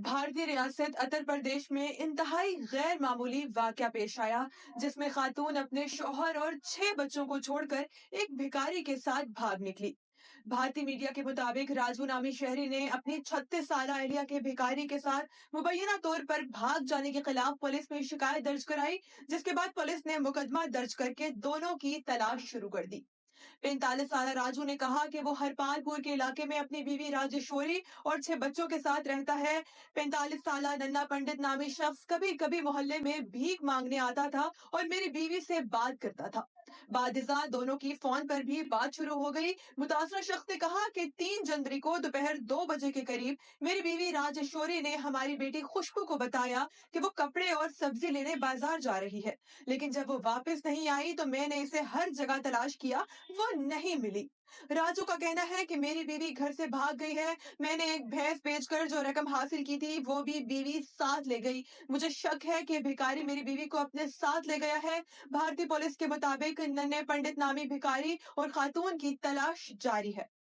بھارتی ریاست اتر پردیش میں انتہائی غیر معمولی واقعہ پیش آیا جس میں خاتون اپنے شوہر اور 6 بچوں کو چھوڑ کر ایک بھکاری کے ساتھ بھاگ نکلی۔ بھارتی میڈیا کے مطابق راجو نامی شہری نے اپنی 36 سالہ اہلیہ کے بھکاری کے ساتھ مبینہ طور پر بھاگ جانے کے خلاف پولیس میں شکایت درج کرائی، جس کے بعد پولیس نے مقدمہ درج کر کے دونوں کی تلاش شروع کر دی۔ 45 سالہ راجو نے کہا کہ وہ ہرپال پور کے علاقے میں اپنی بیوی راجیشوری اور 6 بچوں کے ساتھ رہتا ہے۔ 45 سالہ ننا پنڈت نامی شخص کبھی کبھی محلے میں بھیک مانگنے آتا تھا اور میری بیوی سے بات کرتا تھا۔ بعد ازاں دونوں کی فون پر بھی بات شروع ہو گئی۔ متاثرہ شخص نے کہا کہ 3 جنوری کو دوپہر 2 بجے کے قریب میری بیوی راجیشوری نے ہماری بیٹی خوشبو کو بتایا کہ وہ کپڑے اور سبزی لینے بازار جا رہی ہے، لیکن جب وہ واپس نہیں آئی تو میں نے اسے ہر جگہ تلاش کیا، وہ نہیں ملی۔ راجو کا کہنا ہے کہ میری بیوی گھر سے بھاگ گئی ہے، میں نے ایک بھینس بیچ کر جو رقم حاصل کی تھی وہ بھی بیوی ساتھ لے گئی، مجھے شک ہے کہ بھکاری میری بیوی کو اپنے ساتھ لے گیا ہے۔ بھارتی پولیس کے مطابق ننے پنڈت نامی بھکاری اور خاتون کی تلاش جاری ہے۔